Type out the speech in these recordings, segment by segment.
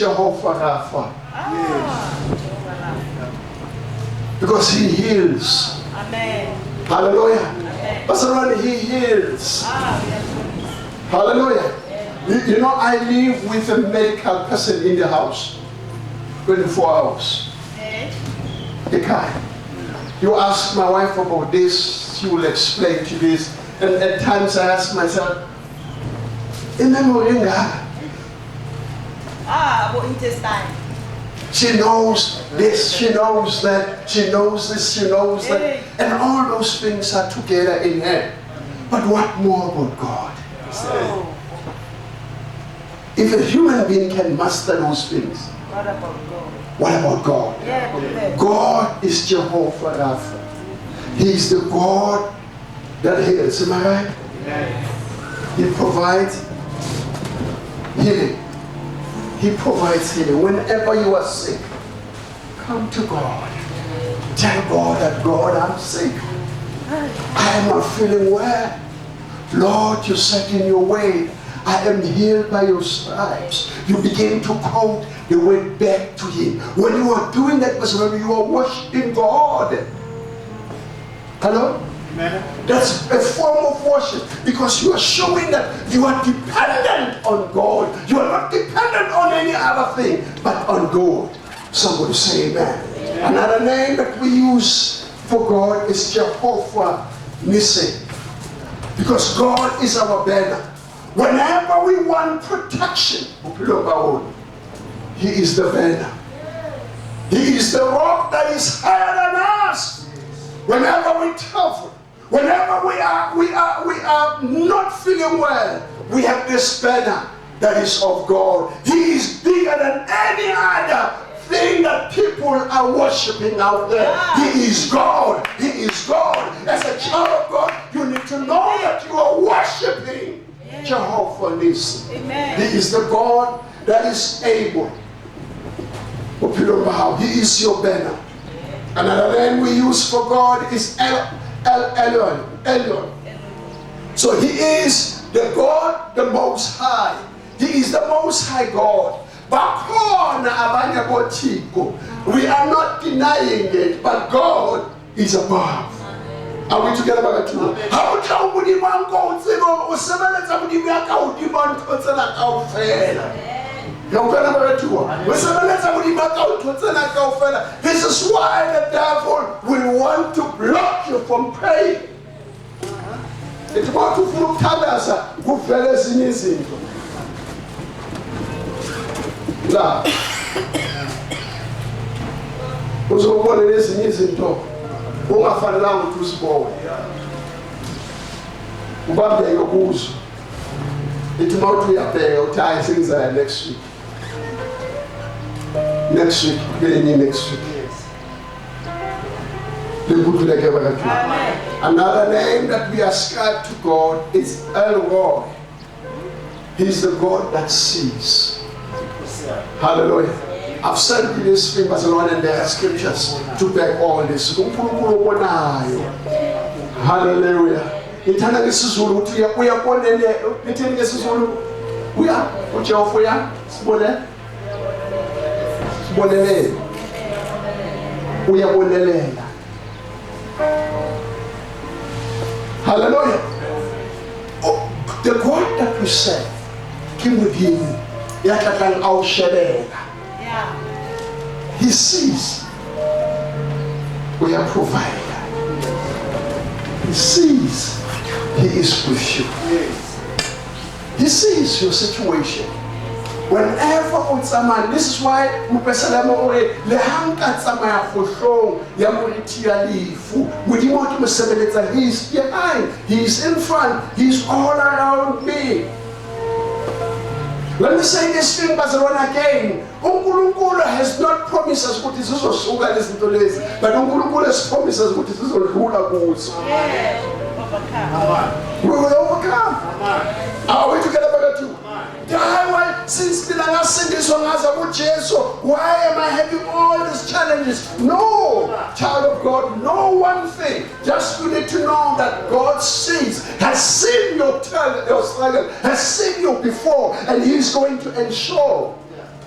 Jehovah Rapha. Because he heals. Amen. Hallelujah. Amen. Pastor Ronnie, he heals. Yes. Hallelujah. You know, I live with a medical person in the house 24 hours. The guy. You ask my wife about this, she will explain to this. And at times I ask myself, What he just died. she knows this, she knows that, she knows this, she knows that. And all those things are together in her. But what more about God? Oh. If a human being can master those things, What about God? what about God? Yeah, God is Jehovah Rapha. He is the God that heals. Am I right? yes. He provides healing. He provides healing. Whenever you are sick, come to God. Tell God that, God, I'm sick. I am not feeling well. Lord, you said in your way, I am healed by your stripes. You begin to quote the word back to him. When you are doing that, when you are worshiping God. Hello? Amen. That's a form of worship, because you are showing that you are dependent on God. You are not dependent on any other thing, but on God. Somebody say amen. Amen. Another name that we use for God is Jehovah Nissi, because God is our banner. Whenever we want protection, he is the banner. He is the rock that is higher than us. Whenever we travel, whenever we are not feeling well, we have this banner that is of God. He is bigger than any other thing that people are worshiping out there. He is God. He is God. As a child of God, you need to know that you are worshiping Jehovah Nissi. He is the God that is able. He is your banner. Another name we use for God is Elyon. So he is the God, the Most High. He is the Most High God. We are not denying it, but God is above. Are we together about that? How this is why the devil will want to block you from praying. It's about to fluctuate kuvele ezinye izinto. La uzobona ezinye izinto ungafanelanga ukuthi uzibone. Ubambeke kuzo. It's about to uyabheka uthi hayi sengiza next week. Next week, next week. Another name that we ascribe to God is El Roy. He's the God that sees. Hallelujah. I've said to this in Barcelona, and there are scriptures to back all this. Hallelujah. Itana ngesizulu uthi uyabonele lithini ngesizulu uya uJehova sibone sibonele uyabonelela. Hallelujah. Oh, the God that we serve came with him. He sees. We are provider. He sees. He is with you. He sees your situation. Whenever it's a man, this is why he's behind, he's in front, he's all around me. Let me say this thing, Barcelona again. uNkulunkulu has not promised us ukuthi sizosuka lezi zinto lezi, but uNkulunkulu has promised us ukuthi sizodlula kuzo. We will overcome. Are we together about that too? Why am I having all these challenges? No, child of God, know one thing. Just you need to know that God sees, has seen your struggle, has seen you before, and He's going to ensure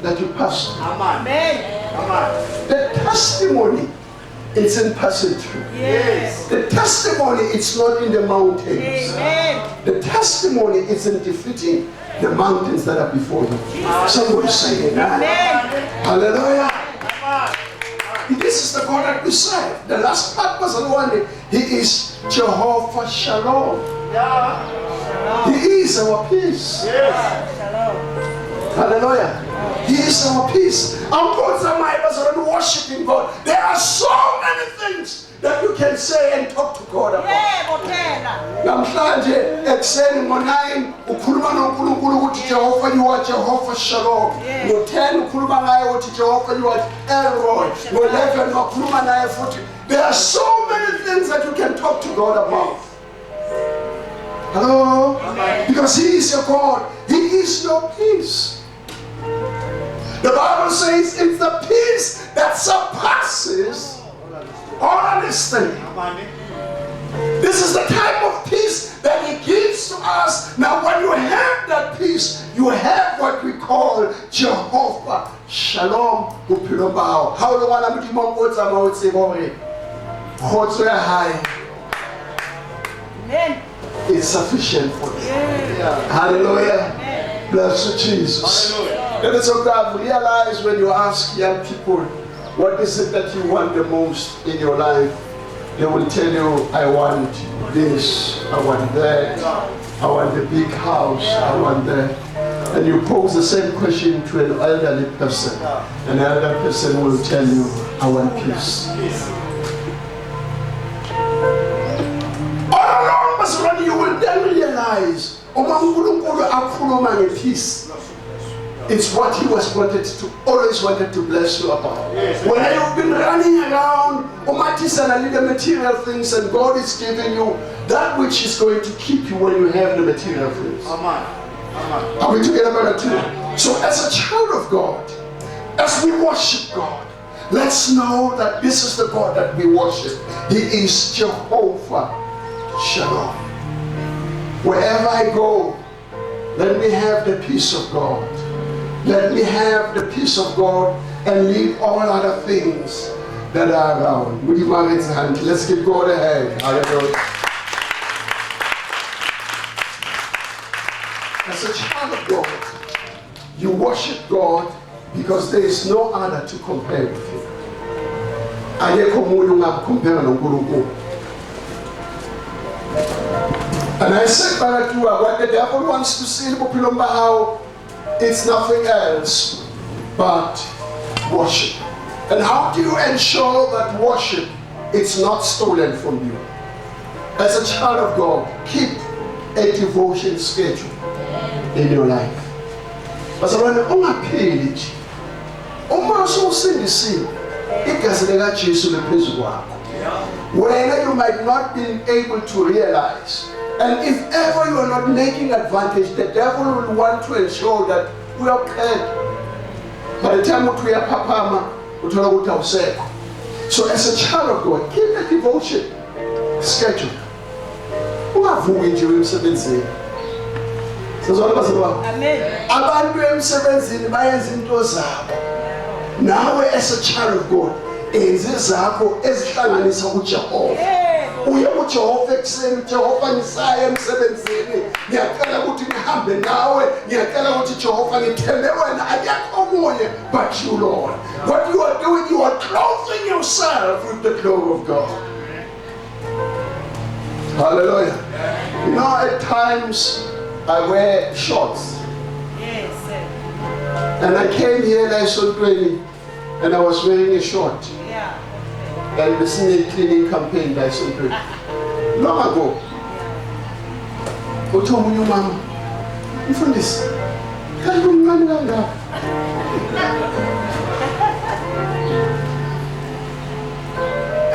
that you pass through. Amen. The testimony, it's in passing through. Yes. The testimony, it's not in the mountains. Amen. The testimony is in defeating the mountains that are before you. Somebody say amen. Amen. Hallelujah. This is the God that we serve. The last part was the one. He is Jehovah Shalom. He is our peace. Shalom. Hallelujah. He is our peace. Our gods are my are worshiping God. There are so many things that you can say and talk to God about. Namhlanje ekuseni ngo-9 ukhuluma noNkulunkulu ukuthi Jehovah you are Jehovah Shalom. Ngo-10 ukhuluma ngaye uthi Jehovah you are Elroy. Ngo-11 ukhuluma naye futhi. There are so many things that you can talk to God about. Hello? Amen. Because He is your God. He is your peace. The Bible says it's the peace that surpasses all understanding. This is the type of peace that He gives to us. Now when you have that peace, you have what we call Jehovah Shalom. How do I say Amen. it's sufficient for you. Hallelujah. Amen. Bless you, Jesus. Hallelujah. Let us realize when you ask young people, what is it that you want the most in your life? They will tell you, I want this, I want that, I want a big house, I want that. And you pose the same question to an elderly person. An elderly person will tell you, I want peace. All along, Pastor, you will then realize, peace. It's what He always wanted to bless you about. When you've been running around, the material things, and God is giving you that which is going to keep you when you have the material things. Are we together, brother, too? So as a child of God, as we worship God, let's know that this is the God that we worship. He is Jehovah Shalom. Wherever I go, let me have the peace of God. Let me have the peace of God and leave all other things that are around. Would you mind his hand? Let's give God a hand. Hallelujah. As a child of God, you worship God because there is no other to compare with Him. And I said, what the devil wants to see in how it's nothing else but worship. And how do you ensure that worship is not stolen from you? As a child of God, keep a devotion schedule in your life. But when ungapheli nje, uma usindisiwe, igazi lika Jesu liphezulu kwakho. Where you might not be able to realize. And if ever you are not making advantage, the devil will want to ensure that we are paid. By the time we are papama, we don't know. So as a child of God, keep a devotion schedule. Ungavuki nje emsebenzini. Sizona bazalwane. Amen. Abantu emsebenzini bayenza into zabo. Nawe as a child of God, enze zakho ezihlanganisa uJehova. Uye kuJehova ekuseni, Jehova ngisaya emsebenzini, ngiyacela ukuthi ngihambe nawe, ngiyacela ukuthi Jehova ngithembe wena, akekho omunye but you, Lord. What you are doing, you are clothing yourself with the glory of God. Hallelujah. You know, at times I wear shorts. Yes, sir. And I came here last week and I was wearing a short. Yeah. And the snake cleaning campaign that I saw long ago. Go tell me, mama, you from this?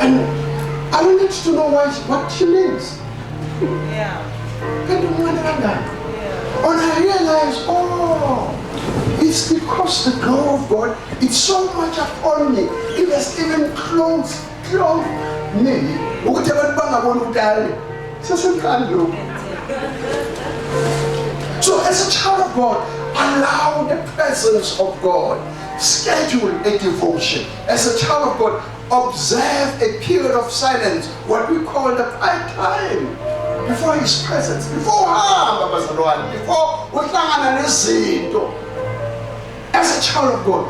And I wanted to know what she means. Yeah. And I realized, it's because the glory of God, it's so much upon me. It has even clothed me. So as a child of God, Allow the presence of God. Schedule a devotion. As a child of God, observe a period of silence, what we call the quiet time, before His presence, before as a child of God,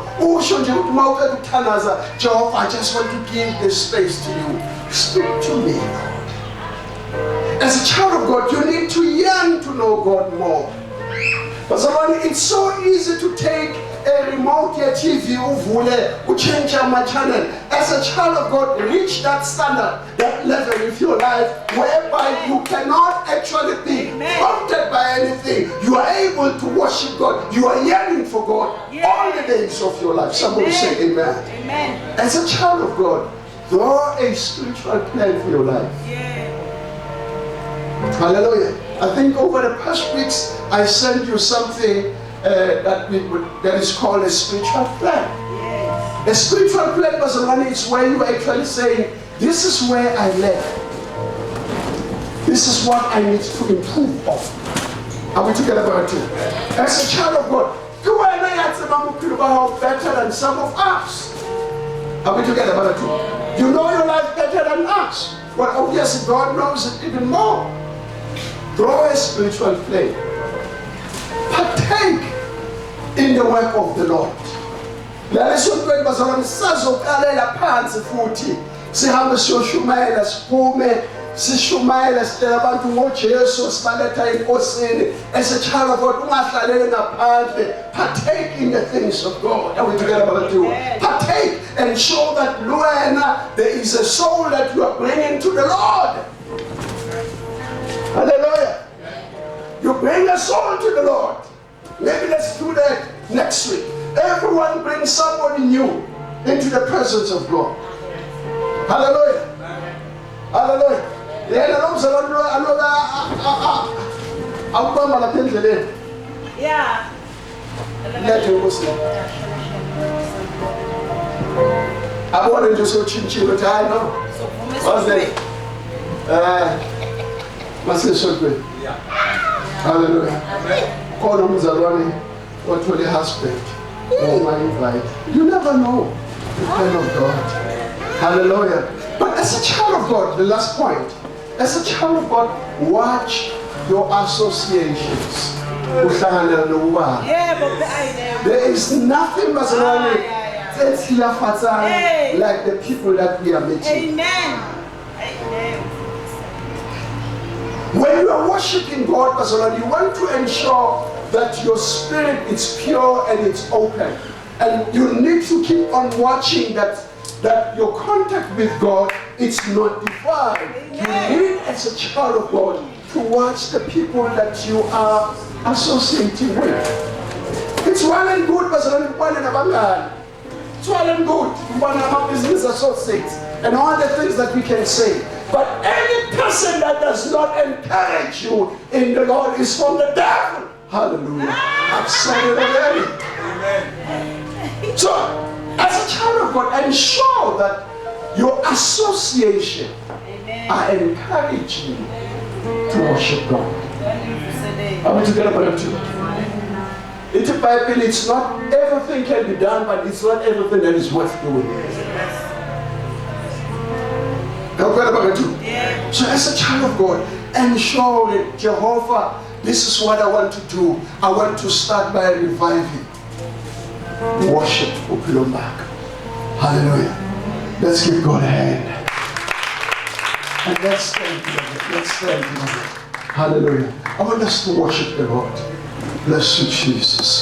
Jehovah, I just want to give this space to you. Speak to me, Lord. As a child of God, you need to yearn to know God more. But it's so easy to take a remote TV, change my channel. As a child of God, reach that standard, that level with your life, whereby you cannot actually be prompted by anything. You are able to worship God. You are yearning for God all the days of your life. Somebody say amen. Amen. As a child of God, draw a spiritual plan for your life. Hallelujah. I think over the past weeks, I sent you something that is called a spiritual plan. Yes. A spiritual plan, is where you are actually saying, this is where I live. This is what I need to improve on. Are we together about it? As a child of God, you and I are better than some of us. Are we together about it? You know your life better than us. Well, obviously God knows it even more. Draw a spiritual plan. Partake in the work of the Lord. Lesotweni bazalwane sisazoqalela phansi futhi sihambe siyoshumayela siphume sishumayela sicela abantu ngoJesu sibaletha enkosini. As a child of God, ungahlaleli ngaphandle. Partake in the things of God. Are we together about it? Partake and show that there is a soul that you are bringing to the Lord. Hallelujah. You bring a soul to the Lord. Maybe let's do that next week. Everyone brings somebody new into the presence of God. Hallelujah. Hallelujah. Yeah. Let him listen. I wanted to so chin but I know. What's that? What's this so good? Hallelujah. Call him Zalwani, what will the husband? Oh my invite. You never know the plan of God. Hallelujah. But as a child of God, the last point, as a child of God, watch your associations. There is nothing like the people that we are meeting. Amen. Amen. When you are worshiping God, you want to ensure that your spirit is pure and it's open. And you need to keep on watching that your contact with God is not defiled. You need, as a child of God, to watch the people that you are associating with. It's well and good, it's well and good. One of our business associates and all the things that we can say. But any person that does not encourage you in the Lord is from the devil. Hallelujah. I've said it already. Amen. So, as a child of God, ensure that your association are encouraging you to worship God. Are we together about it too? In the Bible, it's not everything can be done, but it's not everything that is worth doing. So as a child of God, ensure that Jehovah, this is what I want to do. I want to start by reviving worship. Hallelujah. Let's give God a hand. And let's stand together. Let's stand together. Hallelujah. I want us to worship the Lord. Bless you, Jesus.